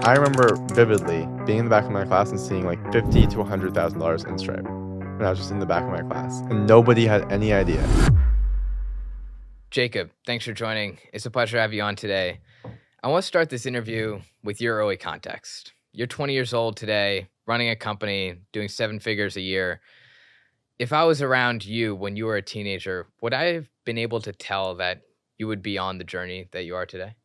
I remember vividly being in the back of my class and seeing like $50 to $100,000 in Stripe when I was just in the back of my class, and nobody had any idea. Jacob, thanks for joining. It's a pleasure to have you on today. I want to start this interview with your early context. You're 20 years old today, running a company, doing 7 figures a year. If I was around you when you were a teenager, would I have been able to tell that you would be on the journey that you are today?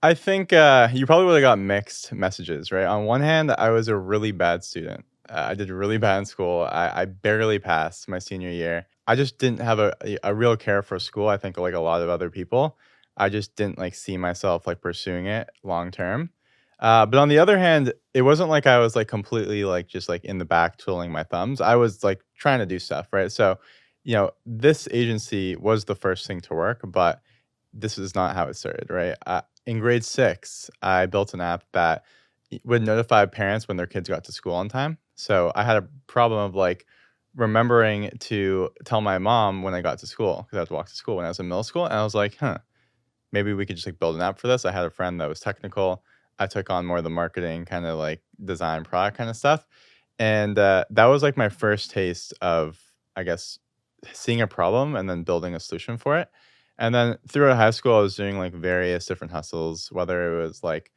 I think you probably would have got mixed messages, right? On one hand, I was a really bad student. I did really bad in school. I barely passed my senior year. I just didn't have a real care for school. I think like a lot of other people, I just didn't like see myself like pursuing it long term. But on the other hand, it wasn't like I was like completely like just like in the back twiddling my thumbs. I was like trying to do stuff, right? So, this agency was the first thing to work, but this is not how it started, right? In grade 6, I built an app that would notify parents when their kids got to school on time. So I had a problem of like remembering to tell my mom when I got to school because I had to walk to school when I was in middle school. And I was like, maybe we could just like build an app for this. I had a friend that was technical. I took on more of the marketing kind of like design product kind of stuff. And that was like my first taste of, I guess, seeing a problem and then building a solution for it. And then throughout high school, I was doing like various different hustles, whether it was like,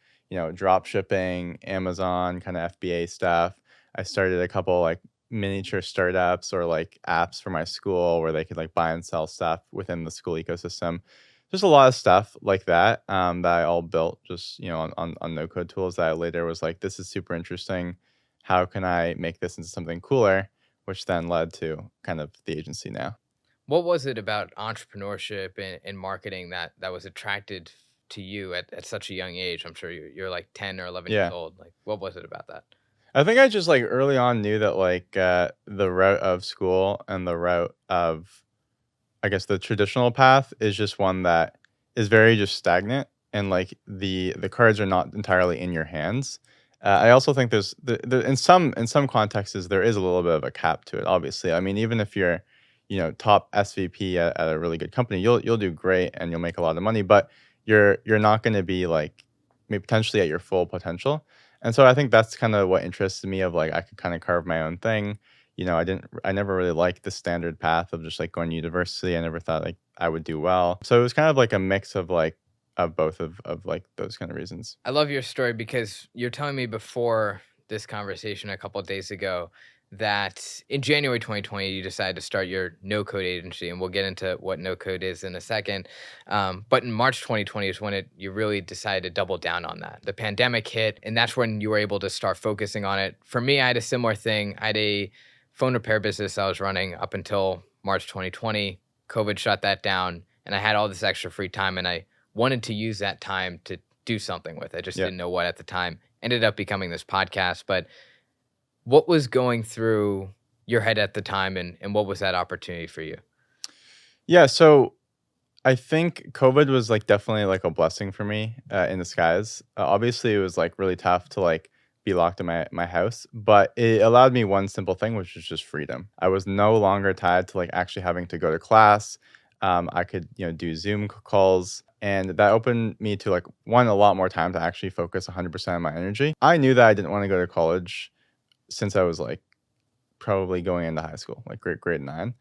drop shipping, Amazon, kind of FBA stuff. I started a couple like miniature startups or like apps for my school where they could like buy and sell stuff within the school ecosystem. Just a lot of stuff like that that I all built just, on no-code tools that I later was like, this is super interesting. How can I make this into something cooler? Which then led to kind of the agency now. What was it about entrepreneurship and marketing that was attracted to you at such a young age? I'm sure you're like 10 or 11 years Yeah. old. Like, what was it about that? I think I just like early on knew that like the route of school and the route of, I guess, the traditional path is just one that is very just stagnant, and like the cards are not entirely in your hands. I also think there's in some contexts there is a little bit of a cap to it. Obviously, I mean, even if you're top SVP at a really good company, you'll do great and you'll make a lot of money, but you're not going to be like maybe potentially at your full potential. And so I think that's kind of what interested me of like I could kind of carve my own thing. I never really liked the standard path of just like going to university. I never thought like I would do well. So it was kind of like a mix of like of both of like those kind of reasons. I love your story because you're telling me before this conversation a couple of days ago that in January 2020, you decided to start your no-code agency, and we'll get into what no-code is in a second. But in March 2020 is when you really decided to double down on that. The pandemic hit, and that's when you were able to start focusing on it. For me, I had a similar thing. I had a phone repair business I was running up until March 2020. COVID shut that down, and I had all this extra free time, and I wanted to use that time to do something with it. I just didn't know what at the time. Ended up becoming this podcast. But what was going through your head at the time, and what was that opportunity for you? Yeah, so I think COVID was like definitely like a blessing for me in disguise. Obviously, it was like really tough to like be locked in my house, but it allowed me one simple thing, which was just freedom. I was no longer tied to like actually having to go to class. I could do Zoom calls, and that opened me to like a lot more time to actually focus 100% of my energy. I knew that I didn't want to go to college since I was like probably going into high school, like grade 9.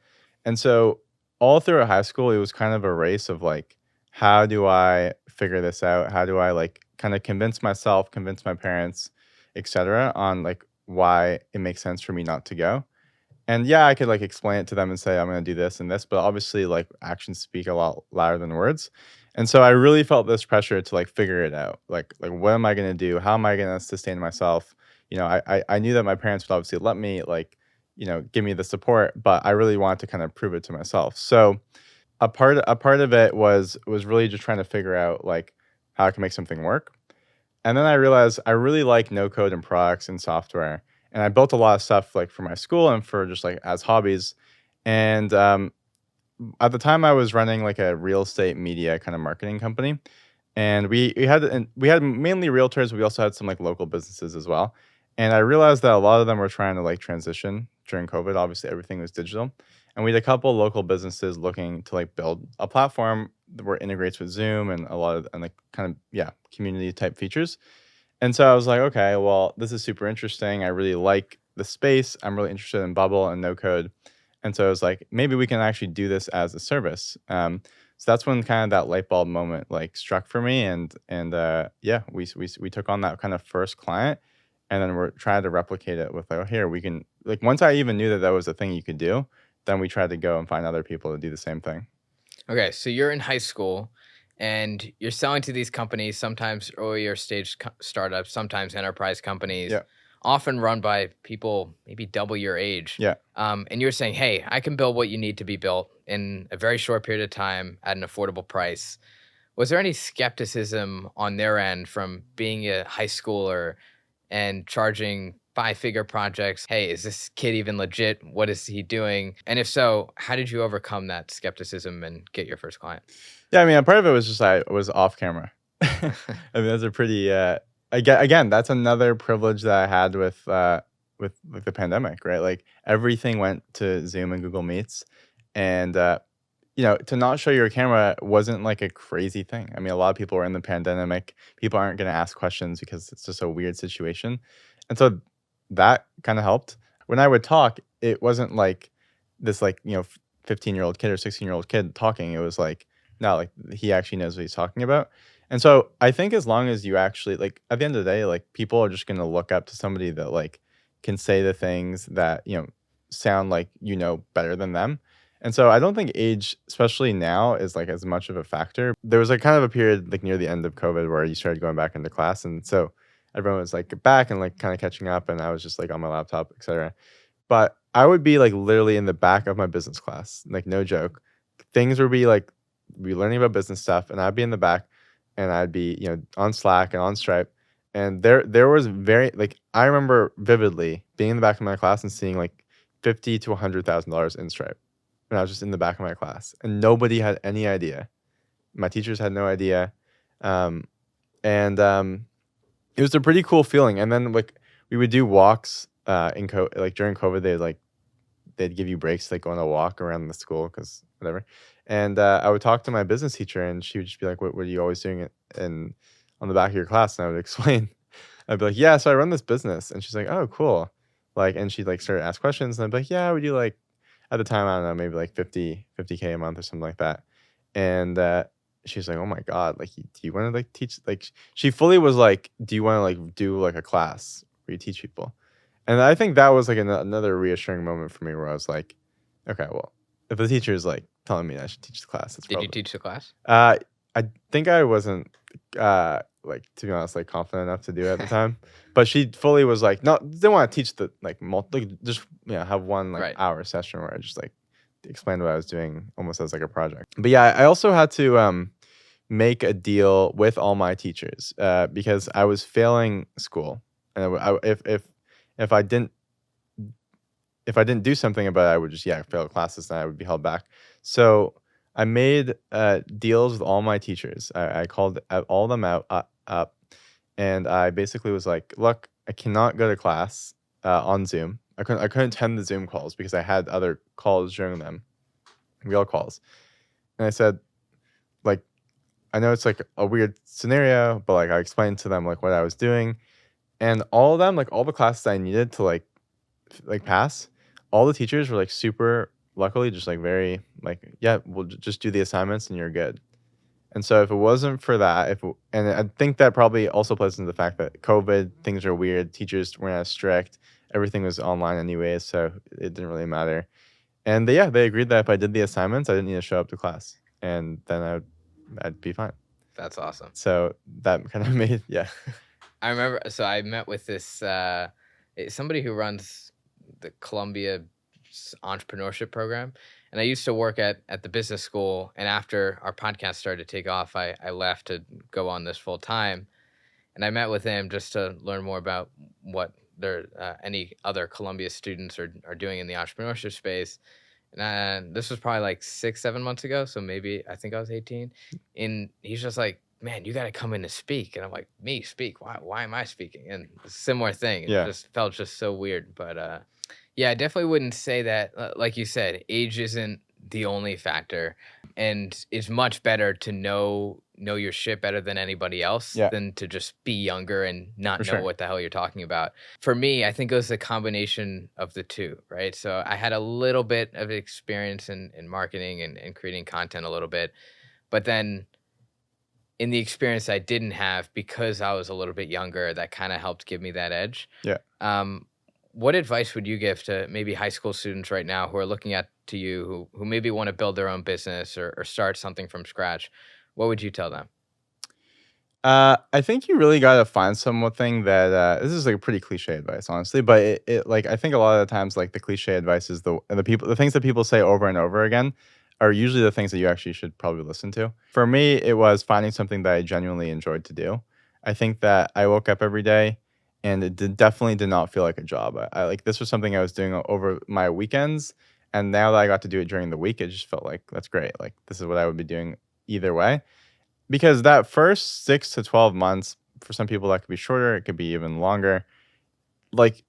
And so all through high school, it was kind of a race of like, how do I figure this out? How do I like kind of convince myself, convince my parents, etc., on like why it makes sense for me not to go? And yeah, I could like explain it to them and say I'm going to do this and this, but obviously like actions speak a lot louder than words. And so I really felt this pressure to like figure it out. Like what am I going to do? How am I going to sustain myself? I knew that my parents would obviously let me like, give me the support, but I really wanted to kind of prove it to myself. So a part of it was really just trying to figure out like how I can make something work. And then I realized I really like no code and products and software. And I built a lot of stuff like for my school and for just like as hobbies. And at the time I was running like a real estate media kind of marketing company. And we had mainly realtors. We also had some like local businesses as well. And I realized that a lot of them were trying to like transition during COVID. Obviously, everything was digital. And we had a couple local businesses looking to like build a platform where it integrates with Zoom and a lot of and like kind of community type features. And so I was like, okay, well, this is super interesting. I really like the space. I'm really interested in Bubble and no code. And so I was like, maybe we can actually do this as a service. So that's when kind of that light bulb moment like struck for me, and yeah, we took on that kind of first client, and then we're trying to replicate it with like, oh, here we can like once I even knew that that was a thing you could do, then we tried to go and find other people to do the same thing. Okay, so you're in high school and you're selling to these companies, sometimes earlier stage startups, sometimes enterprise companies, Yeah, often run by people maybe double your age. yeah. And you're saying, hey, I can build what you need to be built in a very short period of time at an affordable price. Was there any skepticism on their end from being a high schooler and charging five-figure projects? Hey, is this kid even legit? What is he doing? And if so, how did you overcome that skepticism and get your first client? Yeah, I mean, a part of it was just I was off camera. I mean, that's a pretty again, that's another privilege that I had with like the pandemic, right? Like everything went to Zoom and Google Meets, and you know, to not show your camera wasn't like a crazy thing. I mean, a lot of people are in the pandemic. People aren't going to ask questions because it's just a weird situation, and so that kind of helped. When I would talk, it wasn't like this like 15-year-old kid or 16-year-old kid talking. It was like no, like he actually knows what he's talking about. And so I think as long as you actually like at the end of the day, like people are just gonna look up to somebody that like can say the things that, sound like better than them. And so I don't think age, especially now, is like as much of a factor. There was like kind of a period like near the end of COVID where you started going back into class. And so everyone was like back and like kind of catching up, and I was just like on my laptop, etc. But I would be like literally in the back of my business class, like no joke. Things would be like be learning about business stuff, and I'd be in the back, and I'd be on Slack and on Stripe, and there was very like I remember vividly being in the back of my class and seeing like $50,000 to $100,000 in Stripe, and I was just in the back of my class, and nobody had any idea. My teachers had no idea, um, and it was a pretty cool feeling. And then like we would do walks like during COVID, they'd give you breaks, like go on a walk around the school because whatever. And I would talk to my business teacher, and she would just be like, what are you always doing it in on the back of your class? And I would explain. I'd be like, yeah, so I run this business. And she's like, oh, cool. Like, and she'd like start to ask questions, and I'd be like, yeah, we do like at the time, I don't know, maybe like 50K a month or something like that. And she's like, oh my God, like, do you want to like teach? Like, she fully was like, do you want to like do like a class where you teach people? And I think that was like another reassuring moment for me where I was like, okay, well, if the teacher is like telling me I should teach the class, it's Did you probably. teach the class? I think I wasn't like to be honest, like confident enough to do it at the time. But she fully was like, no, didn't want to teach the like just have one like Right. hour session where I just like explained what I was doing almost as like a project. But yeah, I also had to make a deal with all my teachers because I was failing school, and if I didn't do something about it, I would just fail classes and I would be held back. So I made deals with all my teachers. I called all of them up, and I basically was like, look, I cannot go to class on Zoom. I couldn't attend the Zoom calls because I had other calls during them, real calls. And I said, like, I know it's like a weird scenario, but like I explained to them like what I was doing, and all of them, like all the classes I needed to like pass, all the teachers were like super luckily just like very like, yeah, we'll just do the assignments and you're good. And so if it wasn't for that, and I think that probably also plays into the fact that COVID, things are weird, teachers weren't as strict, everything was online anyways, so it didn't really matter. And they agreed that if I did the assignments, I didn't need to show up to class, and then I'd be fine. That's awesome. So that kind of made I remember, so I met with this somebody who runs the Columbia entrepreneurship program, and I used to work at the business school. And after our podcast started to take off, I left to go on this full time, and I met with him just to learn more about what their any other Columbia students are doing in the entrepreneurship space. And this was probably like 6-7 months ago, so maybe I think I was 18. And he's just like, man, you got to come in to speak. And I'm like, me speak? Why am I speaking? And similar thing. It just felt just so weird. But yeah, I definitely wouldn't say that. Like you said, age isn't the only factor, and it's much better to know your shit better than anybody else Yeah, than to just be younger and not for know sure. what the hell you're talking about. For me, I think it was a combination of the two, right? So I had a little bit of experience in marketing and creating content a little bit, but then in the experience I didn't have, because I was a little bit younger, that kind of helped give me that edge. Yeah. Um, what advice would you give to maybe high school students right now who are looking at to you, who maybe want to build their own business or start something from scratch? What would you tell them? I think you really gotta find something that this is like a pretty cliche advice, honestly, but it like I think a lot of the times like the cliche advice is the things that people say over and over again are usually the things that you actually should probably listen to. For me, it was finding something that I genuinely enjoyed to do. I think that I woke up every day and definitely did not feel like a job. I like this was something I was doing over my weekends, and now that I got to do it during the week, it just felt like that's great. Like this is what I would be doing either way. Because that first 6 to 12 months, for some people, that could be shorter, it could be even longer. Like,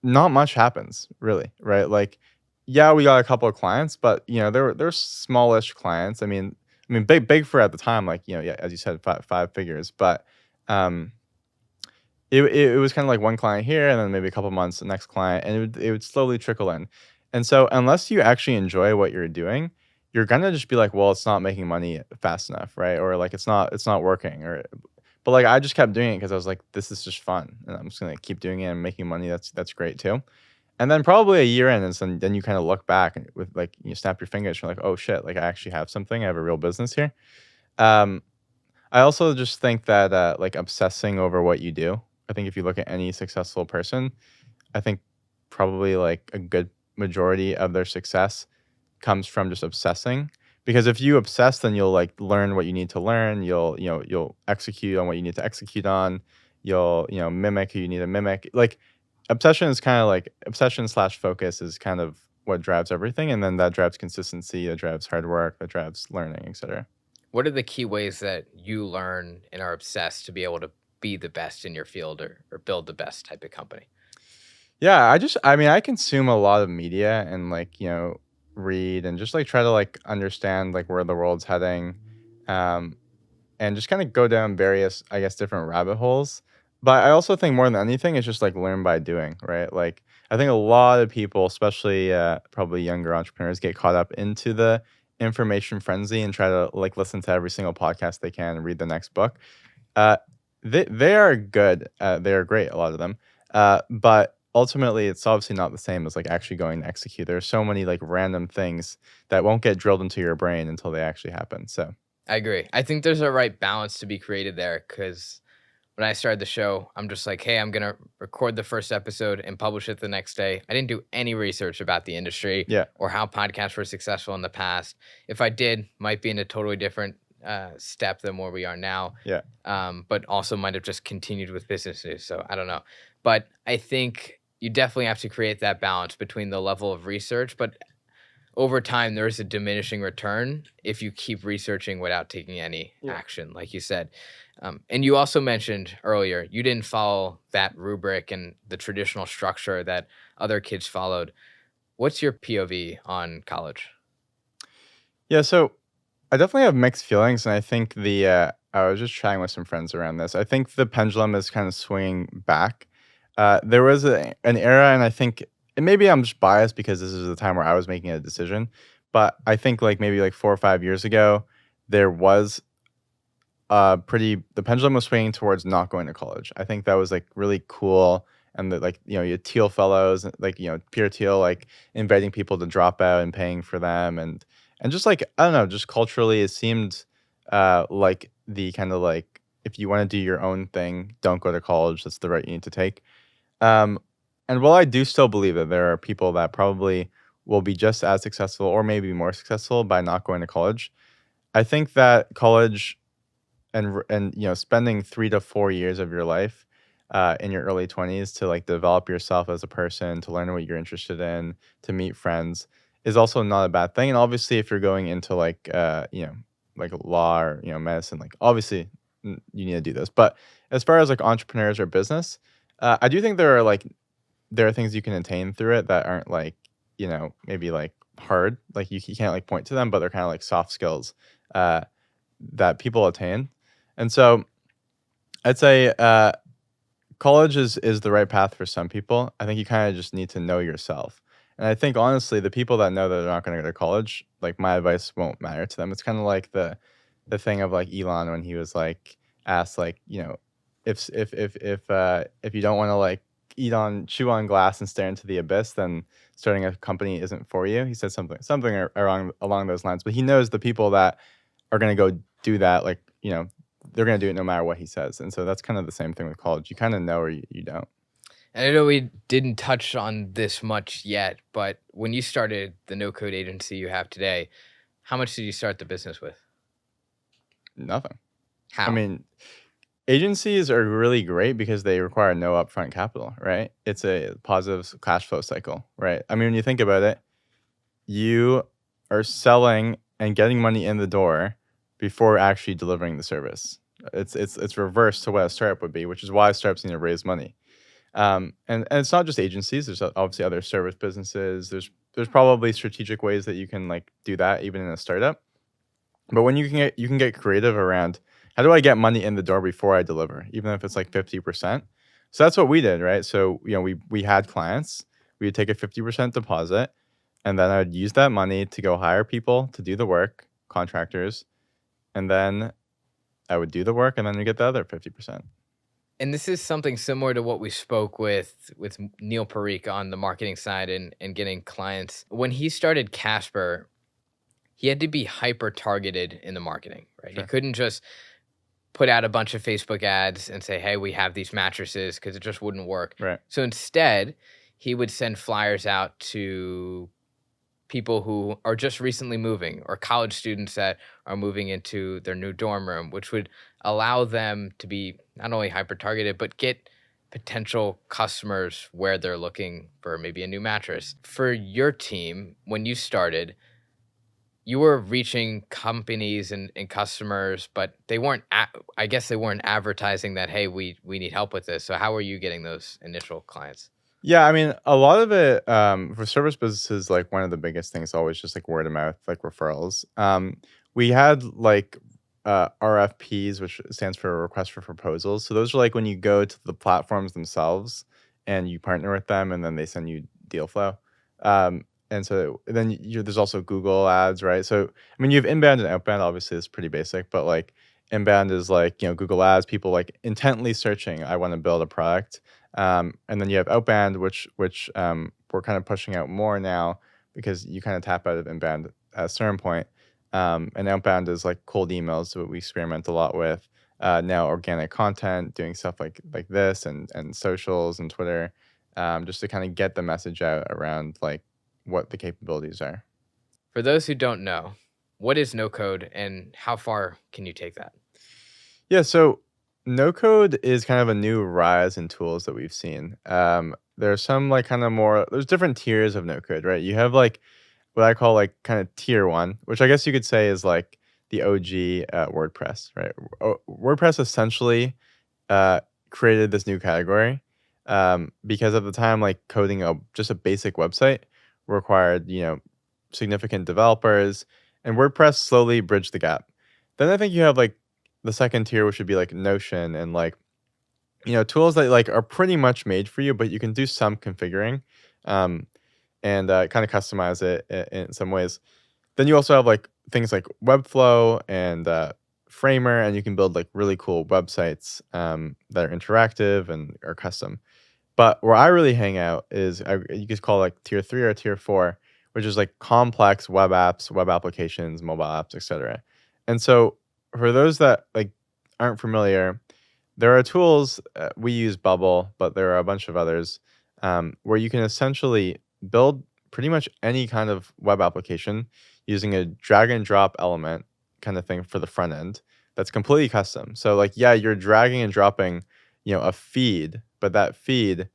not much happens, really, right? Like, yeah, we got a couple of clients, but, they're smallish clients. I mean, big for at the time, like, yeah, as you said, 5 figures, but, um, it was kinda like one client here, and then maybe a couple months, the next client, and it would slowly trickle in. And so, unless you actually enjoy what you're doing, you're gonna just be like, "Well, it's not making money fast enough," right? Or, like, "It's not working," but, like, I just kept doing it because I was like, "This is just fun, and I'm just gonna keep doing it and making money, that's great too." And then probably a year in, and then you kinda look back and with, like, you snap your fingers, you're like, "Oh, shit, like, I actually have something, I have a real business here." Um I also just think that, like, obsessing over what you do, I think if you look at any successful person, I think probably, like, a good majority of their success comes from just obsessing. Because if you obsess, then you'll, like, learn what you need to learn, you'll execute on what you need to execute on, you'll, mimic who you need to mimic. Like, obsession/focus is kind of what drives everything, and then that drives consistency, that drives hard work, that drives learning, etcetera. What are the key ways that you learn and are obsessed to be able to be the best in your field or build the best type of company? Yeah, I mean, I consume a lot of media and like, read and just like try to like understand like where the world's heading. Um, and just kind of go down various, I guess, different rabbit holes. But I also think more than anything, it's just like learn by doing, right? Like I think a lot of people, especially probably younger entrepreneurs, get caught up into the information frenzy and try to like listen to every single podcast they can and read the next book. Uh, they are good. They are great. A lot of them. But ultimately, it's obviously not the same as like actually going to execute. There are so many like random things that won't get drilled into your brain until they actually happen. So I agree. I think there's a right balance to be created there, because when I started the show, I'm just like, hey, I'm going to record the first episode and publish it the next day. I didn't do any research about the industry yeah, or how podcasts were successful in the past. If I did, might be in a totally different step than where we are now, yeah, but also might have just continued with business news. So I don't know. But I think you definitely have to create that balance between the level of research, but over time there is a diminishing return if you keep researching without taking any yeah. action, like you said. And you also mentioned earlier you didn't follow that rubric and the traditional structure that other kids followed. What's your POV on college? Yeah, so I definitely have mixed feelings, and I think I was just chatting with some friends around this. I think the pendulum is kind of swinging back. There was an era, and I think, and maybe I'm just biased because this is the time where I was making a decision, but I think like maybe like 4 or 5 years ago, there was the pendulum was swinging towards not going to college. I think that was like really cool. And that like, you had Teal fellows, like, Peter Thiel, like inviting people to drop out and paying for them. And just like, I don't know, just culturally it seemed like the kind of like, if you want to do your own thing, don't go to college. That's the route you need to take. Um, and while I do still believe that there are people that probably will be just as successful or maybe more successful by not going to college, I think that college and spending 3 to 4 years of your life in your early 20s to like develop yourself as a person, to learn what you're interested in, to meet friends is also not a bad thing. And obviously if you're going into like like law or medicine, like obviously you need to do this. But as far as like entrepreneurs or business, I do think there are things you can attain through it that aren't like maybe like hard. Like you can't like point to them, but they're kind of like soft skills that people attain. And so I'd say college is the right path for some people. I think you kind of just need to know yourself. And I think honestly, the people that know that they're not going to go to college, like my advice won't matter to them. It's kind of like the thing of like Elon when he was like asked like, you know, if you don't want to like chew on glass and stare into the abyss, then starting a company isn't for you. He said something along those lines. But he knows the people that are going to go do that, like, you know, they're going to do it no matter what he says. And so that's kind of the same thing with college. You kind of know or you don't. And I know we didn't touch on this much yet, but when you started the no-code agency you have today, how much did you start the business with? Nothing. How? I mean, agencies are really great because they require no upfront capital, right? It's a positive cash flow cycle, right? I mean, when you think about it, you are selling and getting money in the door before actually delivering the service. It's reverse to what a startup would be, which is why startups need to raise money. And it's not just agencies. There's obviously other service businesses. There's probably strategic ways that you can like do that even in a startup. But when you can get creative around how do I get money in the door before I deliver, even if it's like 50%. So that's what we did, right? So you know we had clients. We would take a 50% deposit, and then I would use that money to go hire people to do the work, contractors, and then I would do the work, and then we get the other 50%. And this is something similar to what we spoke with Neil Parikh on the marketing side and getting clients. When he started Casper, he had to be hyper targeted in the marketing, right? Sure. He couldn't just put out a bunch of Facebook ads and say, hey, we have these mattresses, because it just wouldn't work. Right. So instead, he would send flyers out to people who are just recently moving or college students that are moving into their new dorm room, which would allow them to be not only hyper targeted, but get potential customers where they're looking for maybe a new mattress. For your team, when you started, you were reaching companies and customers, but they weren't, I guess they weren't advertising that, hey, we need help with this. So how are you getting those initial clients? Yeah, I mean, a lot of it for service businesses, like one of the biggest things is always just like word of mouth, like referrals. We had like RFPs, which stands for request for proposals. So those are like when you go to the platforms themselves and you partner with them, and then they send you deal flow. And so then there's also Google ads, right? So I mean, you have inbound and outbound. Obviously, it's pretty basic, but like inbound is like, you know, Google ads, people like intently searching, I want to build a product. And then you have outbound, which we're kind of pushing out more now because you kind of tap out of inbound at a certain point. And outbound is like cold emails, what we experiment a lot with. Now organic content, doing stuff like this and socials and Twitter, just to kind of get the message out around like what the capabilities are. For those who don't know, what is no-code and how far can you take that? Yeah, so no-code is kind of a new rise in tools that we've seen. There's some like kind of more, there's different tiers of no-code, right? You have like what I call like kind of tier one, which I guess you could say is like the OG WordPress, right? WordPress essentially created this new category because at the time, like coding just a basic website required, you know, significant developers, and WordPress slowly bridged the gap. Then I think you have like the second tier, which would be like Notion and like, you know, tools that like are pretty much made for you, but you can do some configuring and kind of customize it in some ways. Then you also have like things like Webflow and Framer, and you can build like really cool websites that are interactive and are custom. But where I really hang out is you could call it like tier 3 or tier 4, which is like complex web apps, web applications, mobile apps, etc. And so for those that like aren't familiar, there are tools. We use Bubble, but there are a bunch of others where you can essentially build pretty much any kind of web application using a drag and drop element kind of thing for the front end that's completely custom. So like, yeah, you're dragging and dropping, you know, a feed, but that feed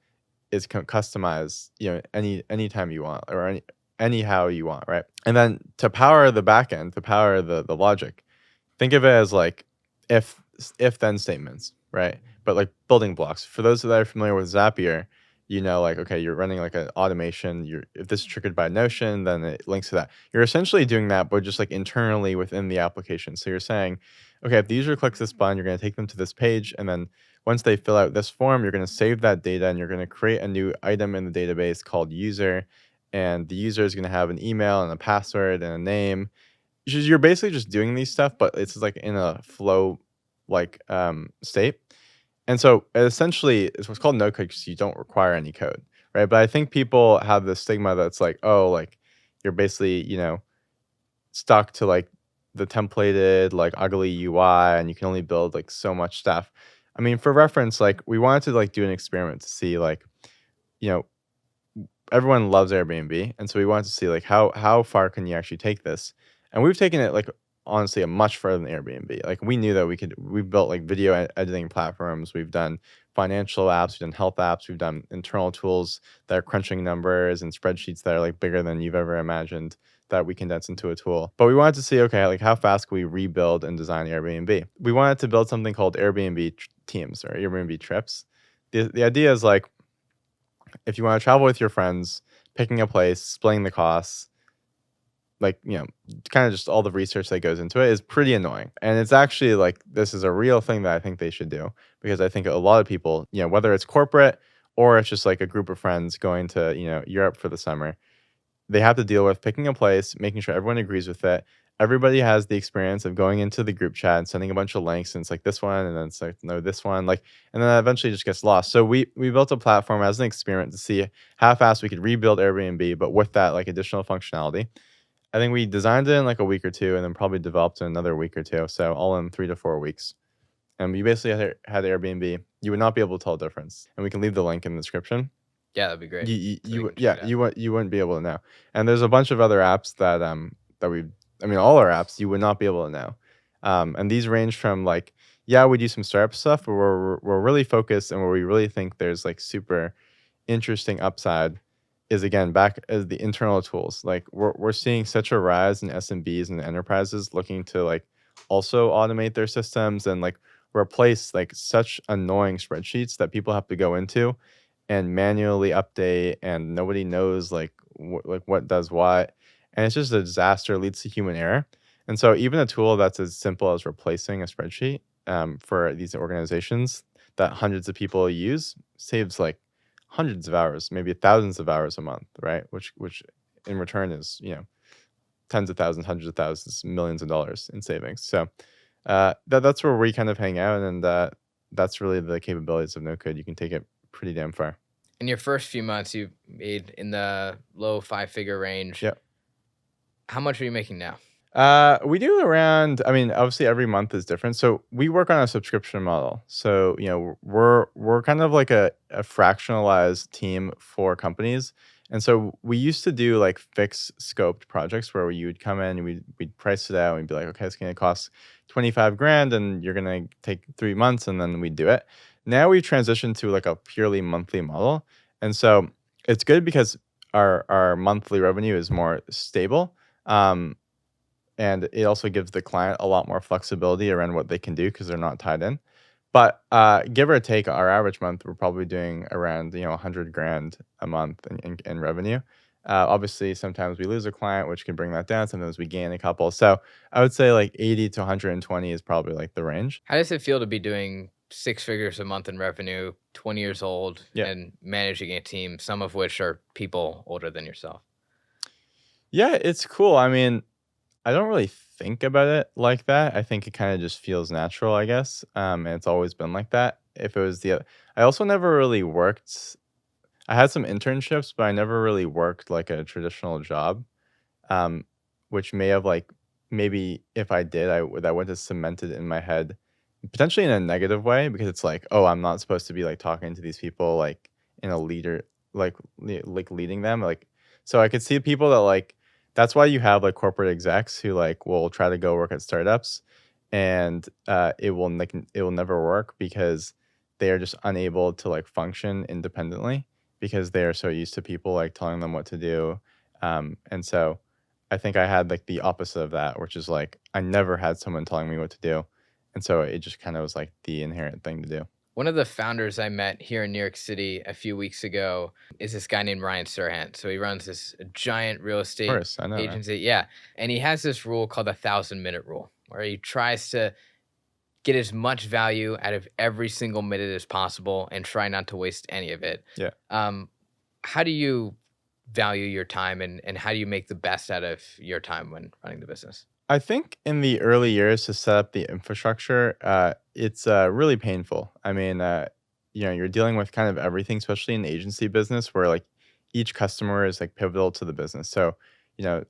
is customized, you know, anytime you want or anyhow you want, right? And then to power the backend, to power the logic, think of it as like if then statements, right? But like building blocks. For those that are familiar with Zapier, you know, like, okay, you're running like an automation. If this is triggered by Notion, then it links to that. You're essentially doing that, but just like internally within the application. So you're saying, okay, if the user clicks this button, you're going to take them to this page, and then once they fill out this form, you're going to save that data, and you're going to create a new item in the database called user, and the user is going to have an email and a password and a name. You're basically just doing these stuff, but it's like in a flow like state. And so essentially, it's what's called no code because you don't require any code, right? But I think people have this stigma that's like, oh, like you're basically, stuck to like the templated, like ugly UI, and you can only build like so much stuff. I mean, for reference, like we wanted to like do an experiment to see like, you know, everyone loves Airbnb, and so we wanted to see like how far can you actually take this, and we've taken it like honestly a much further than Airbnb. Like we knew that we've built like video editing platforms, we've done financial apps, we've done health apps, we've done internal tools that are crunching numbers and spreadsheets that are like bigger than you've ever imagined that we condense into a tool. But we wanted to see, okay, like how fast can we rebuild and design Airbnb? We wanted to build something called Airbnb teams or Airbnb trips. The idea is like, if you want to travel with your friends, picking a place, splitting the costs, like, kind of just all the research that goes into it is pretty annoying. And it's actually like, this is a real thing that I think they should do, because I think a lot of people, whether it's corporate or it's just like a group of friends going to, Europe for the summer, they have to deal with picking a place, making sure everyone agrees with it. Everybody has the experience of going into the group chat and sending a bunch of links, and it's like this one, and then it's like, no, this one, like, and then that eventually just gets lost. So we built a platform as an experiment to see how fast we could rebuild Airbnb, but with that like additional functionality. I think we designed it in like a week or two, and then probably developed in another week or two. So all in 3 to 4 weeks. And we basically had Airbnb. You would not be able to tell the difference. And we can leave the link in the description. Yeah, that'd be great. You wouldn't be able to know. And there's a bunch of other apps that all our apps you would not be able to know. And these range from like, we do some startup stuff, but we're really focused, and where we really think there's like super interesting upside is, again, back as the internal tools. Like we're seeing such a rise in SMBs and enterprises looking to like also automate their systems and like replace like such annoying spreadsheets that people have to go into and manually update, and nobody knows like what does what, and it's just a disaster, leads to human error. And so even a tool that's as simple as replacing a spreadsheet for these organizations that hundreds of people use saves like hundreds of hours, maybe thousands of hours a month, right? Which in return is tens of thousands, hundreds of thousands, millions of dollars in savings. So that's where we kind of hang out, and that's really the capabilities of NoCode. You can take it pretty damn far. In your first few months, you made in the low 5-figure range. Yeah. How much are you making now? We do around, I mean, obviously every month is different. So we work on a subscription model. So, we're kind of like a fractionalized team for companies. And so we used to do like fixed scoped projects where you would come in and we'd price it out, and we'd be like, okay, it's going to cost 25 grand and you're going to take 3 months, and then we'd do it. Now we've transitioned to like a purely monthly model. And so it's good because our monthly revenue is more stable. And it also gives the client a lot more flexibility around what they can do because they're not tied in. But give or take, our average month, we're probably doing around 100 grand a month in revenue. Obviously, sometimes we lose a client, which can bring that down. Sometimes we gain a couple. So I would say like 80 to 120 is probably like the range. How does it feel to be doing 6 figures a month in revenue, 20 years old, and managing a team, some of which are people older than yourself? Yeah, it's cool. I mean, I don't really think about it like that. I think it kind of just feels natural, I guess. And it's always been like that. If it was I also never really worked. I had some internships, but I never really worked like a traditional job, which may have like, maybe if I did, that would have cemented in my head, potentially in a negative way, because it's like, oh, I'm not supposed to be like talking to these people like in a leader, like leading them. Like, so I could see people that like, that's why you have like corporate execs who like will try to go work at startups, and it will never work because they are just unable to like function independently because they are so used to people like telling them what to do. And so I think I had like the opposite of that, which is like I never had someone telling me what to do. And so it just kind of was like the inherent thing to do. One of the founders I met here in New York City a few weeks ago is this guy named Ryan Serhant. So he runs this giant real Of estate course, I know, man. agency. Yeah. And he has this rule called the 1,000-minute rule, where he tries to get as much value out of every single minute as possible and try not to waste any of it. Yeah. How do you value your time, and how do you make the best out of your time when running the business? I think in the early years to set up the infrastructure, it's really painful. I mean, you're dealing with kind of everything, especially in the agency business, where like each customer is like pivotal to the business. So,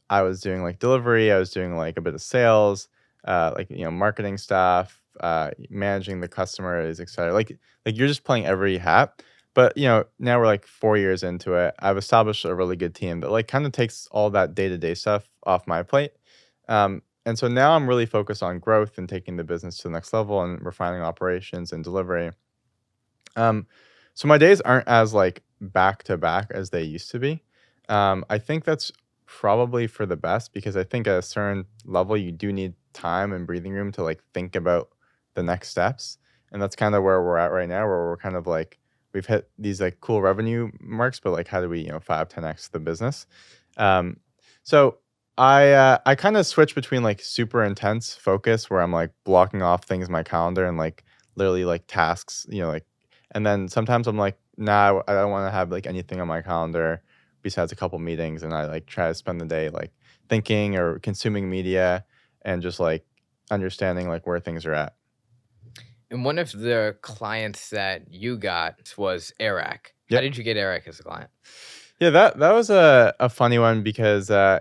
I was doing like delivery, I was doing like a bit of sales, like marketing stuff, managing the customers, etc. Like you're just playing every hat. But now we're like 4 years into it. I've established a really good team that like kind of takes all that day to day stuff off my plate. And so now I'm really focused on growth and taking the business to the next level and refining operations and delivery. Um, so my days aren't as like back to back as they used to be. I think that's probably for the best because I think at a certain level you do need time and breathing room to like think about the next steps. And that's kind of where we're at right now, where we're kind of like we've hit these like cool revenue marks, but like how do we 5-10x the business? Um, so I kind of switch between like super intense focus where I'm like blocking off things in my calendar and like literally like tasks, like, and then sometimes I'm like, nah, I don't want to have like anything on my calendar besides a couple meetings, and I like try to spend the day like thinking or consuming media and just like understanding like where things are at. And one of the clients that you got was Eric. How Yep. did you get Eric as a client? Yeah, that was a funny one because I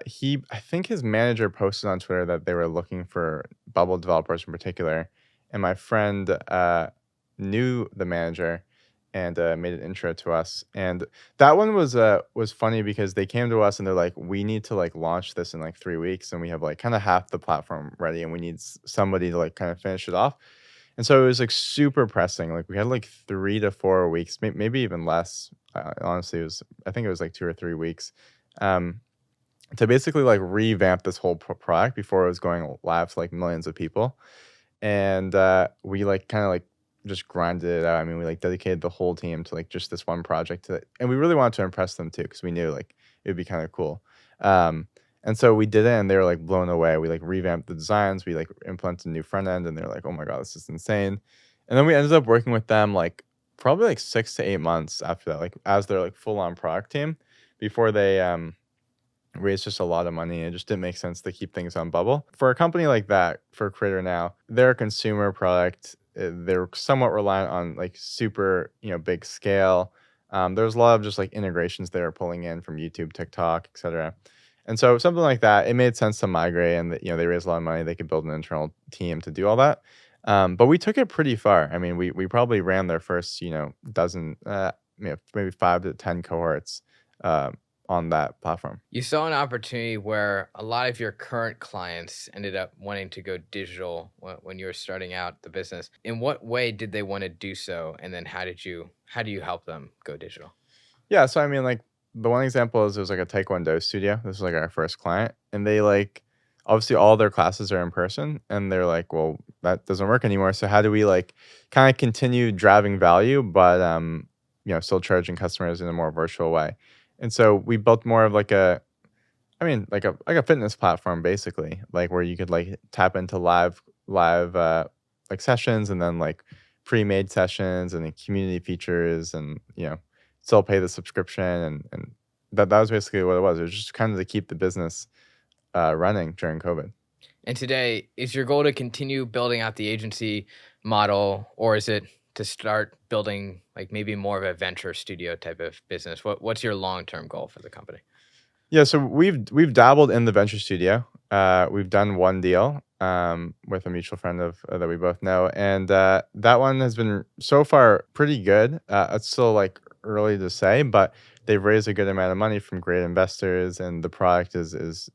think his manager posted on Twitter that they were looking for Bubble developers in particular, and my friend knew the manager and made an intro to us. And that one was funny because they came to us and they're like, we need to like launch this in like 3 weeks, and we have like kind of half the platform ready, and we need somebody to like kind of finish it off. And so it was like super pressing. Like we had like 3 to 4 weeks, maybe even less. Honestly, I think it was like 2 or 3 weeks, um, to basically like revamp this whole product before it was going live to like millions of people. And we like kind of like just grinded it out. I mean, we like dedicated the whole team to like just this one project, and we really wanted to impress them too because we knew like it would be kind of cool. Um, and so we did it, and they were like blown away. We like revamped the designs, we like implemented a new front end, and they're like, "Oh my god, this is insane!" And then we ended up working with them like probably like 6 to 8 months after that, like as their like full on product team before they raised just a lot of money. It just didn't make sense to keep things on Bubble. For a company like that, for a creator now, they're a consumer product. They're somewhat reliant on like super, big scale. There's a lot of just like integrations they were pulling in from YouTube, TikTok, etc. And so something like that, it made sense to migrate, and they raised a lot of money. They could build an internal team to do all that. But we took it pretty far. I mean, we probably ran their first, dozen, maybe 5 to 10 cohorts. On that platform. You saw an opportunity where a lot of your current clients ended up wanting to go digital when you were starting out the business. In what way did they want to do so? And then how do you help them go digital? Yeah, so I mean, like the one example is there's like a Taekwondo studio. This was like our first client, and they like obviously all their classes are in person, and they're like, well, that doesn't work anymore. So how do we like kind of continue driving value, but still charging customers in a more virtual way? And so we built more of like like a fitness platform basically, like where you could like tap into live like sessions, and then like pre-made sessions and then community features, and still pay the subscription, and that was basically what it was. It was just kind of to keep the business running during COVID. And today, is your goal to continue building out the agency model, or is it to start building like maybe more of a venture studio type of business? What's your long-term goal for the company? Yeah, so we've dabbled in the venture studio. We've done one deal with a mutual friend of that we both know, and that one has been so far pretty good. It's still like early to say, but they've raised a good amount of money from great investors, and the product is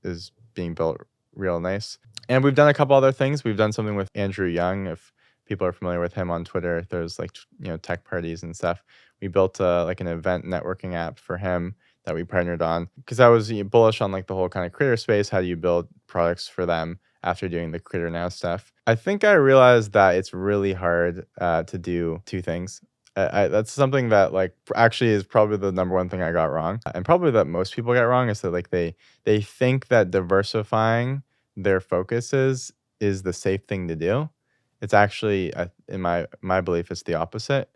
being built real nice. And we've done a couple other things. We've done something with Andrew Young, if people are familiar with him on Twitter. There's like tech parties and stuff. We built like an event networking app for him that we partnered on because I was bullish on like the whole kind of creator space. How do you build products for them after doing the Creator Now stuff. I think I realized that it's really hard to do two things. That's something that like actually is probably the number one thing I got wrong, and probably that most people get wrong is that like they think that diversifying their focuses is the safe thing to do. It's actually, in my belief, it's the opposite,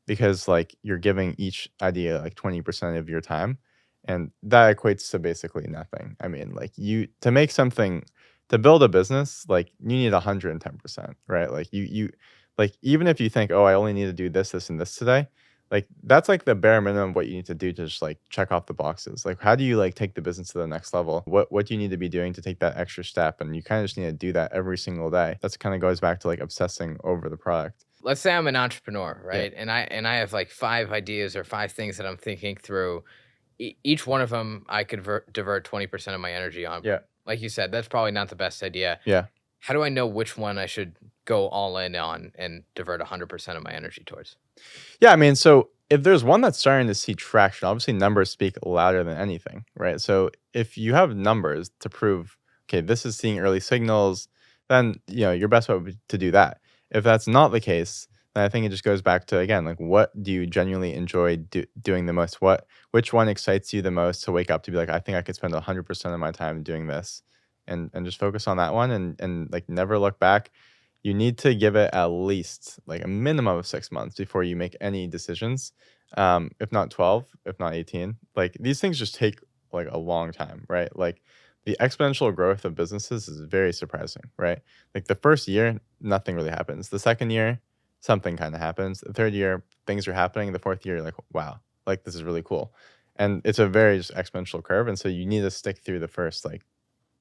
because like you're giving each idea like 20% of your time, and that equates to basically nothing. I mean, like you to make something to build a business, like you need 110%, right? Like you like even if you think, oh, I only need to do this, this, and this today, like that's like the bare minimum of what you need to do to just like check off the boxes. Like how do you like take the business to the next level? What do you need to be doing to take that extra step? And you kind of just need to do that every single day. That's kind of goes back to like obsessing over the product. Let's say I'm an entrepreneur, Yeah. right? And I have like 5 ideas or 5 things that I'm thinking through. Each one of them I could divert 20% of my energy on. Yeah. Like you said, that's probably not the best idea. Yeah. How do I know which one I should go all in on and divert 100% of my energy towards? Yeah, I mean, so if there's one that's starting to see traction, obviously numbers speak louder than anything, right? So if you have numbers to prove, okay, this is seeing early signals, then your best bet would be to do that. If that's not the case, then I think it just goes back to, again, like what do you genuinely enjoy doing the most? Which one excites you the most to wake up to be like, I think I could spend 100% of my time doing this, and just focus on that one, and like never look back. You need to give it at least like a minimum of 6 months before you make any decisions. If not 12, if not 18. Like these things just take like a long time, right? Like the exponential growth of businesses is very surprising, right? Like the first year, nothing really happens. The second year, something kind of happens. The third year, things are happening. The fourth year, like, wow, like this is really cool. And it's a very just exponential curve. And so you need to stick through the first 6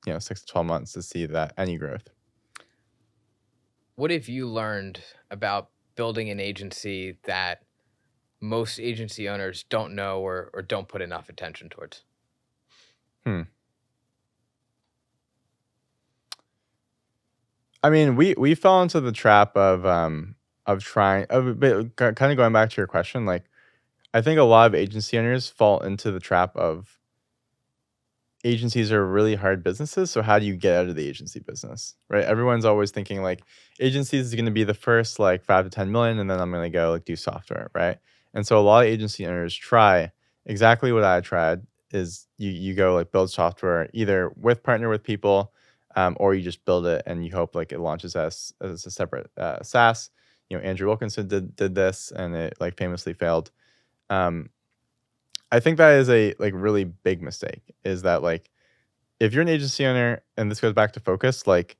to 12 months to see that any growth. What have you learned about building an agency that most agency owners don't know or don't put enough attention towards? I mean, we fell into the trap of trying kind of going back to your question. Like, I think a lot of agency owners fall into the trap of agencies are really hard businesses. So how do you get out of the agency business, right? Everyone's always thinking like agencies is going to be the first like 5 to 10 million, and then I'm going to go like do software, right? And so a lot of agency owners try exactly what I tried. Is you go like build software either partner with people, or you just build it and you hope like it launches as a separate SaaS. Andrew Wilkinson did this, and it like famously failed. I think that is a like really big mistake, is that like if you're an agency owner, and this goes back to focus, like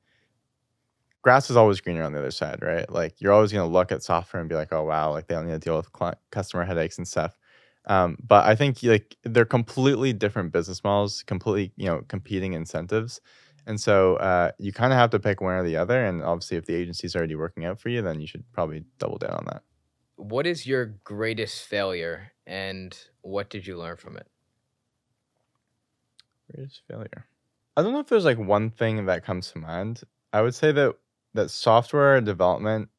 grass is always greener on the other side, right? Like you're always going to look at software and be like, oh wow, like they don't need to deal with customer headaches and stuff. But I think like they're completely different business models, completely competing incentives. And so you kind of have to pick one or the other. And obviously if the agency is already working out for you, then you should probably double down on that. What is your greatest failure, and what did you learn from it? Greatest failure. I don't know if there's like one thing that comes to mind. I would say that software development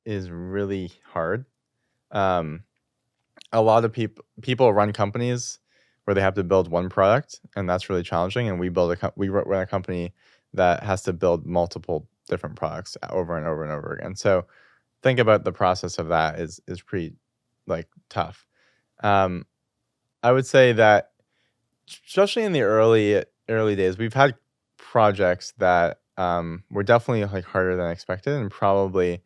is really hard. A lot of people run companies where they have to build one product, and that's really challenging. And we run a company that has to build multiple different products over and over and over again. So think about the process of that is pretty like tough. I would say that especially in the early days, we've had projects that were definitely like harder than expected, and probably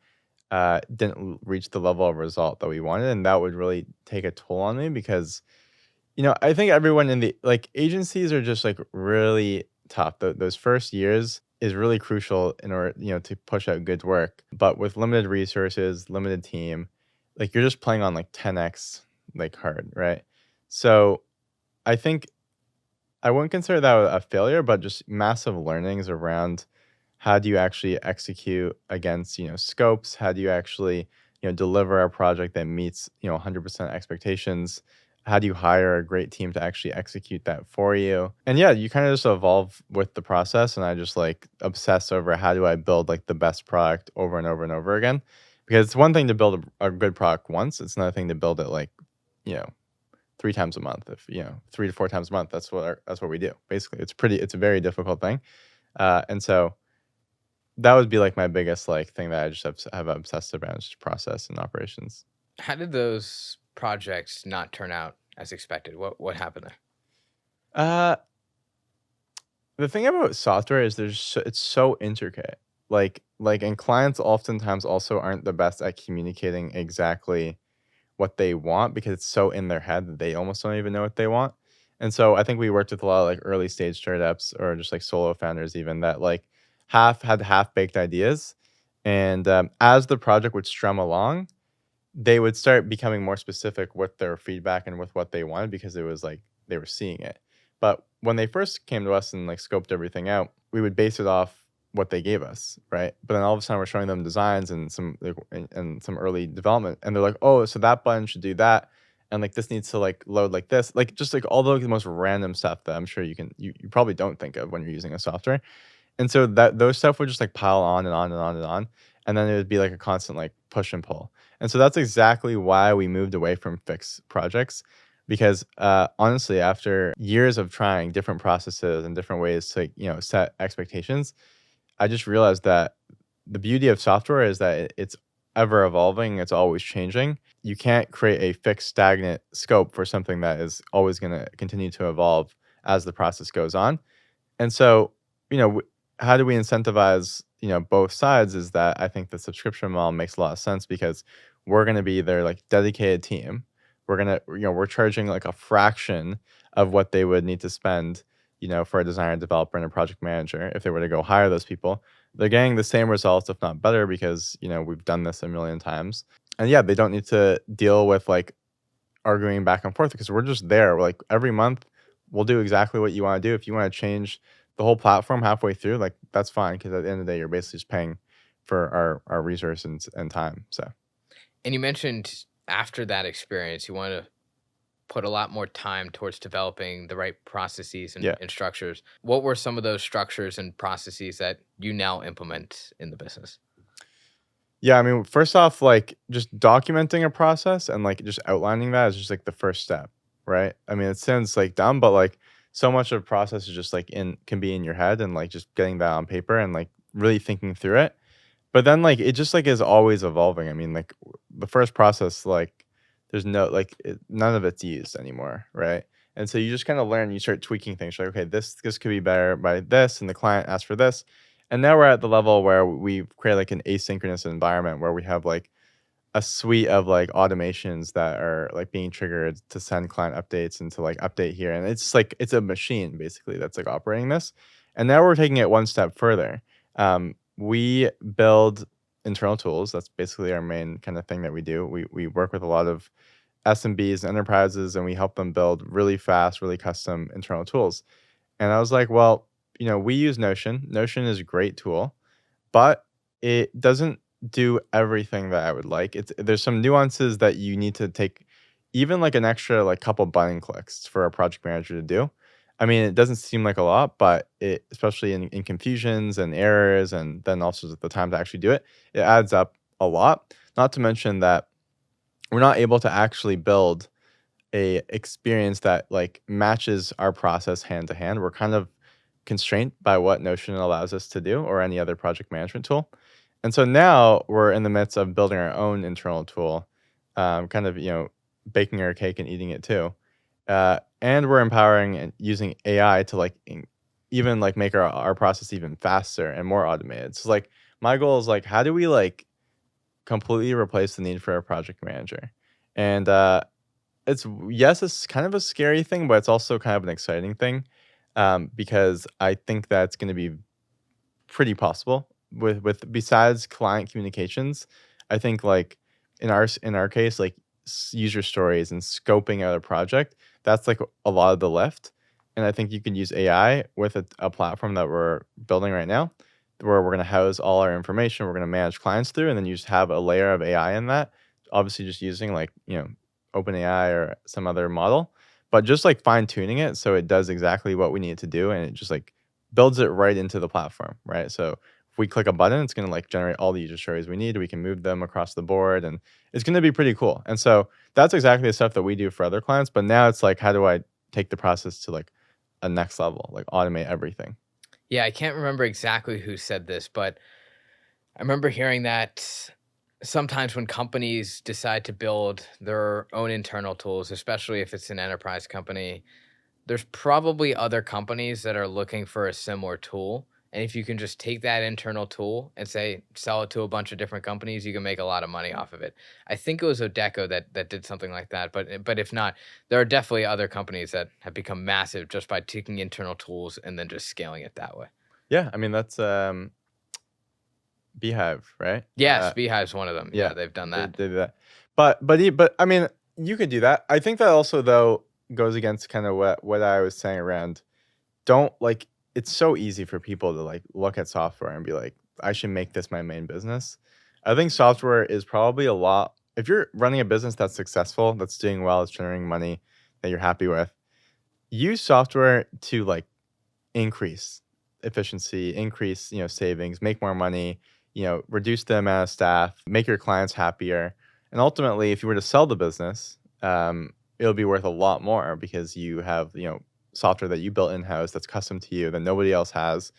didn't reach the level of result that we wanted, and that would really take a toll on me, because I think everyone in the like agencies are just like really tough. Those first years is really crucial in order to push out good work, but with limited resources, limited team, like you're just playing on like 10x like hard, right? So I think I wouldn't consider that a failure, but just massive learnings around how do you actually execute against scopes. How do you actually deliver a project that meets 100% expectations. How do you hire a great team to actually execute that for you? And yeah, you kind of just evolve with the process, and I just like obsess over how do I build like the best product over and over and over again, because it's one thing to build a good product once. It's another thing to build it like 3 times a month. If 3 to 4 times a month, that's what we do basically. It's a very difficult thing. And so that would be like my biggest like thing that I just have obsessed about, is just process and operations. How did those projects not turn out as expected? What happened there? Uh, the thing about software is it's so intricate. And clients oftentimes also aren't the best at communicating exactly what they want, because it's so in their head that they almost don't even know what they want. And so I think we worked with a lot of like early stage startups, or just like solo founders even, that like half baked ideas. And as the project would strum along, they would start becoming more specific with their feedback and with what they wanted, because it was like they were seeing it. But when they first came to us and like scoped everything out, we would base it off what they gave us, right? But then all of a sudden we're showing them designs and some like, and some early development, and they're like, "Oh, so that button should do that, and like this needs to like load like this," like just like all the most random stuff that I'm sure you probably don't think of when you're using a software. And so that those stuff would just like pile on and on and on and on. And then it would be like a constant like push and pull. And so that's exactly why we moved away from fixed projects. Because honestly, after years of trying different processes and different ways to, set expectations, I just realized that the beauty of software is that it's ever evolving, it's always changing. You can't create a fixed, stagnant scope for something that is always going to continue to evolve as the process goes on. And so, how do we incentivize, both sides, is that I think the subscription model makes a lot of sense, because we're going to be their like dedicated team. We're charging like a fraction of what they would need to spend, for a designer, developer, and a project manager if they were to go hire those people. They're getting the same results, if not better, because, we've done this a million times. And yeah, they don't need to deal with like arguing back and forth, because we're just there. We're like, every month we'll do exactly what you want to do. If you want to change the whole platform halfway through, like that's fine, because at the end of the day, you're basically just paying for our resources and time. So, And you mentioned after that experience, you want to put a lot more time towards developing the right processes yeah. and structures. What were some of those structures and processes that you now implement in the business? Yeah, I mean, first off, like just documenting a process and like just outlining that is just like the first step, right? I mean, it sounds like dumb, but like so much of the process is just like can be in your head, and like just getting that on paper and like really thinking through it. But then like it just like is always evolving. I mean, like the first process, like there's no like none of it's used anymore, right? And so you just kind of learn, you start tweaking things. Like, okay, this could be better by this, and the client asked for this. And now we're at the level where we create like an asynchronous environment where we have like a suite of like automations that are like being triggered to send client updates and to like update here. And it's just like it's a machine basically that's like operating this. And now we're taking it one step further. We build internal tools. That's basically our main kind of thing that we do. We work with a lot of SMBs and enterprises, and we help them build really fast, really custom internal tools. And I was like, well, we use Notion. Notion is a great tool, but it doesn't do everything that I would like. There's some nuances that you need to take, even like an extra like couple button clicks for a project manager to do. I mean, it doesn't seem like a lot, but especially in confusions and errors, and then also the time to actually do it, it adds up a lot. Not to mention that we're not able to actually build a experience that like matches our process hand to hand. We're kind of constrained by what Notion allows us to do, or any other project management tool. And so now we're in the midst of building our own internal tool, kind of, baking our cake and eating it too. And we're empowering and using AI to like even like make our process even faster and more automated. So like my goal is like, how do we like completely replace the need for a project manager? And it's kind of a scary thing, but it's also kind of an exciting thing, because I think that's going to be pretty possible with besides client communications. I think like in our case, like user stories and scoping out a project, that's like a lot of the lift. And I think you can use AI with a platform that we're building right now, where we're going to house all our information, we're going to manage clients through, and then you just have a layer of AI in that, obviously just using like OpenAI or some other model, but just like fine tuning it so it does exactly what we need it to do, and it just like builds it right into the platform, right? So if we click a button, it's going to like generate all the user stories we need. We can move them across the board, and it's going to be pretty cool. And so that's exactly the stuff that we do for other clients. But now it's like, how do I take the process to like a next level, like automate everything? Yeah, I can't remember exactly who said this, but I remember hearing that sometimes when companies decide to build their own internal tools, especially if it's an enterprise company, there's probably other companies that are looking for a similar tool. And if you can just take that internal tool and say sell it to a bunch of different companies, you can make a lot of money off of it. I think it was Odeko that did something like that. But if not, there are definitely other companies that have become massive just by taking internal tools and then just scaling it that way. Yeah, I mean that's Beehive, right? Yes, Beehive's one of them. Yeah, Yeah, they've done they that. did that. But I mean, you could do that. I think that also though goes against kind of what I was saying around don't like it's so easy for people to like look at software and be like, I should make this my main business. I think software is probably a lot if you're running a business that's successful, that's doing well, it's generating money that you're happy with, use software to like increase efficiency, increase, savings, make more money, reduce the amount of staff, make your clients happier. And ultimately, if you were to sell the business, it'll be worth a lot more because you have, software that you built in-house that's custom to you that nobody else has.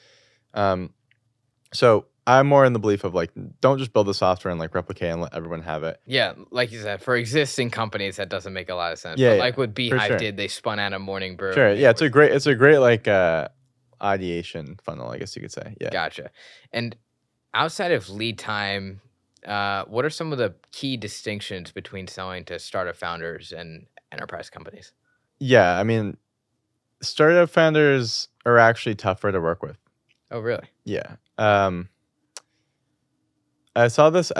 So I'm more in the belief of like, don't just build the software and like replicate and let everyone have it. Yeah, like you said, for existing companies, that doesn't make a lot of sense. Yeah, But yeah, like what for Beehive sure. did, they spun out a morning brew. Sure. and Yeah, it was- it's a great like ideation funnel, I guess you could say. Yeah. Gotcha. And outside of lead time, what are some of the key distinctions between selling to startup founders and enterprise companies? Yeah, I mean, startup founders are actually tougher to work with. Oh, really? Yeah. I saw this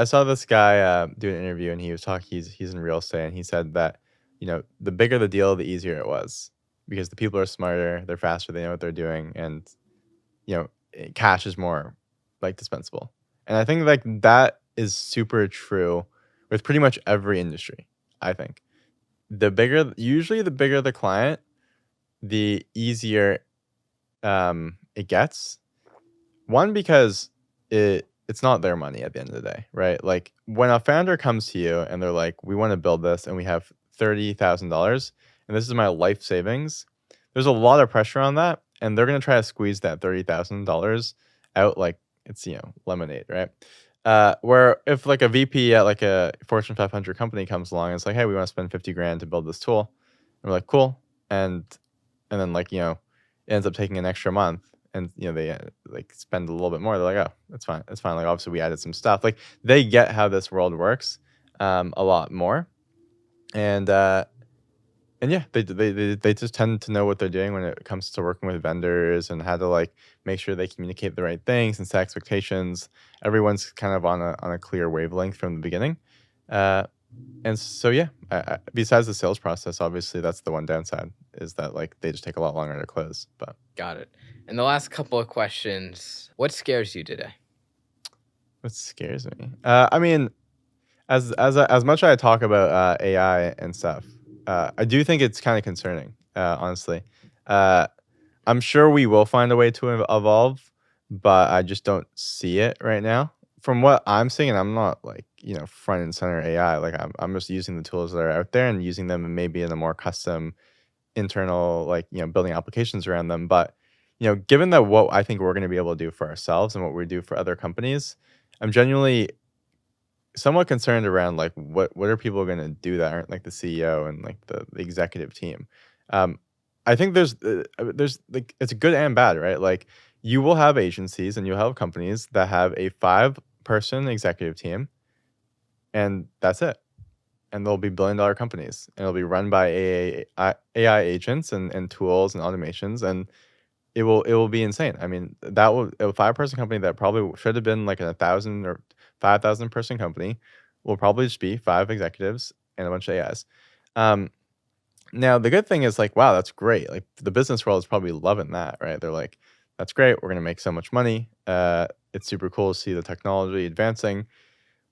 guy do an interview and he was talking he's in real estate and he said that, the bigger the deal, the easier it was because the people are smarter, they're faster, they know what they're doing, and cash is more like dispensable. And I think like that is super true with pretty much every industry, I think. Usually the bigger the client, the easier it gets. One, because it's not their money at the end of the day, right? Like when a founder comes to you and they're like, we want to build this and we have $30,000 and this is my life savings, there's a lot of pressure on that. And they're going to try to squeeze that $30,000 out like it's, lemonade, right? Where if like a VP at like a Fortune 500 company comes along and it's like, hey, we want to spend 50 grand to build this tool. And we're like, cool. And then like, it ends up taking an extra month and, they like spend a little bit more. They're like, oh, it's fine. It's fine. Like obviously we added some stuff. Like they get how this world works a lot more. And yeah, they just tend to know what they're doing when it comes to working with vendors and how to like make sure they communicate the right things and set expectations. Everyone's kind of on a clear wavelength from the beginning. And so yeah, besides the sales process, obviously that's the one downside is that like they just take a lot longer to close. But Got it. And the last couple of questions, what scares you today? what scares me? I mean, as much as I talk about AI and stuff, I do think it's kind of concerning. Honestly, I'm sure we will find a way to evolve, but I just don't see it right now. From what I'm seeing, and I'm not like front and center AI. Like I'm just using the tools that are out there and using them maybe in a more custom internal like building applications around them. But given that what I think we're going to be able to do for ourselves and what we do for other companies, I'm genuinely somewhat concerned around like what are people going to do that aren't like the CEO and like the executive team. I think there's like it's good and bad, right? Like you will have agencies and you'll have companies that have a 5-person executive team and that's it. And they'll be billion-dollar companies and it'll be run by AI agents and tools and automations and it will be insane. I mean, a 5-person company that probably should have been like 1,000 or 5,000 person company will probably just be 5 executives and a bunch of AIs. Now the good thing is like, wow, that's great. Like the business world is probably loving that, right? They're like, that's great. We're gonna make so much money. It's super cool to see the technology advancing.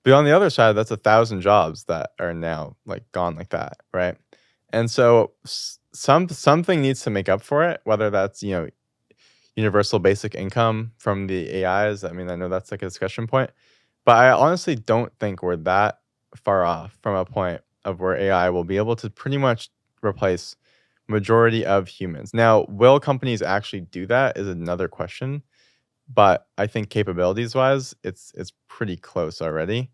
But on the other side, that's 1,000 jobs that are now like gone like that, right? And so something needs to make up for it, whether that's universal basic income from the AIs. I mean, I know that's like a discussion point, but I honestly don't think we're that far off from a point of where AI will be able to pretty much replace majority of humans. Now, will companies actually do that is another question. but I think capabilities wise, it's pretty close already.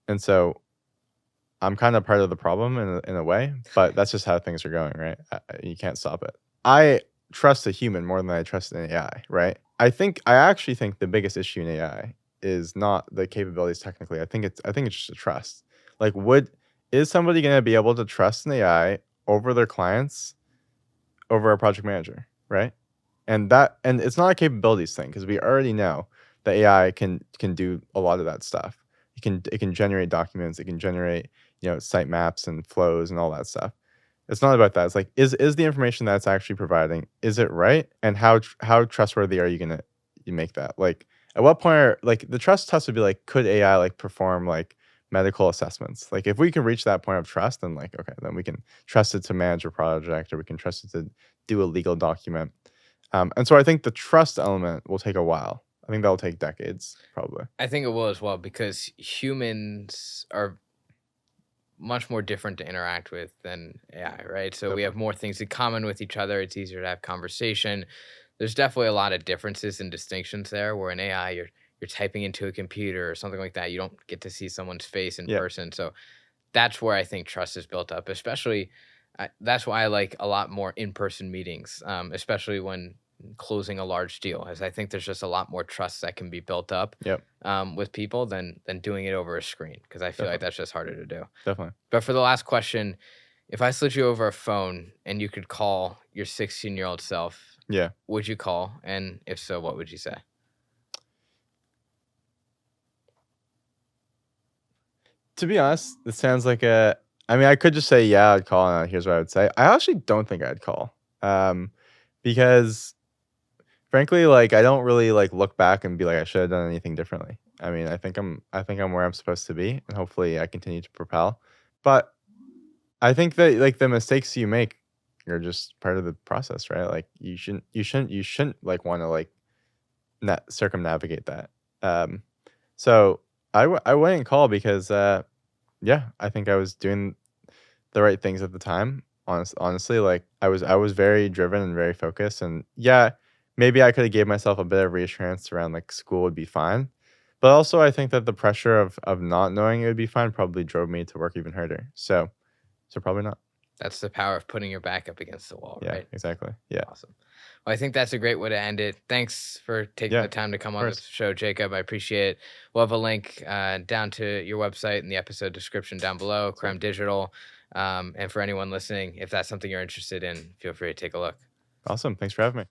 And so I'm kind of part of the problem in a way, but that's just how things are going, right? You can't stop it. I trust a human more than I trust an AI, right? I actually think the biggest issue in AI is not the capabilities technically. I think it's just a trust. Like, is somebody going to be able to trust an AI over their clients, over a project manager, right? And it's not a capabilities thing because we already know that AI can do a lot of that stuff. It can generate documents, it can generate, site maps and flows and all that stuff. It's not about that. It's like, is the information that's actually providing, is it right? And how trustworthy are you gonna you make that? Like, at what point are like the trust test would be like, could AI like perform like medical assessments? Like, if we can reach that point of trust, then like, okay, then we can trust it to manage a project, or we can trust it to do a legal document. And so I think the trust element will take a while. I think that'll take decades, probably. I think it will as well, because humans are much more different to interact with than AI, right? So we have more things in common with each other. It's easier to have conversation. There's definitely a lot of differences and distinctions there, where in AI you're typing into a computer or something like that. You don't get to see someone's face in Yeah. person. So that's where I think trust is built up, especially that's why I like a lot more in-person meetings, especially when closing a large deal, as I think there's just a lot more trust that can be built up Yep. with people than doing it over a screen, because I feel like Definitely. that's just harder to do. Definitely. But for the last question, if I slid you over a phone and you could call your 16-year-old self, Yeah. would you call? And if so, what would you say? To be honest, it sounds like I mean, I could just say, yeah, I'd call, and here's what I would say. I actually don't think I'd call. Because frankly, like, I don't really like look back and be like, I should have done anything differently. I mean, I think I'm where I'm supposed to be, and hopefully I continue to propel. But I think that like the mistakes you make are just part of the process, right? Like, you shouldn't like want to like circumnavigate that. So I wouldn't call because yeah, I think I was doing the right things at the time. Honestly, like I was very driven and very focused, and yeah, maybe I could have gave myself a bit of reassurance around like school would be fine. But also I think that the pressure of not knowing it would be fine probably drove me to work even harder. So probably not. That's the power of putting your back up against the wall, Yeah, right? exactly. Yeah. Awesome. Well, I think that's a great way to end it. Thanks for taking Yeah, the time to come of on the course. show, Jacob. I appreciate it. We'll have a link down to your website in the episode description down below, Creme Digital. And for anyone listening, if that's something you're interested in, feel free to take a look. Awesome. Thanks for having me.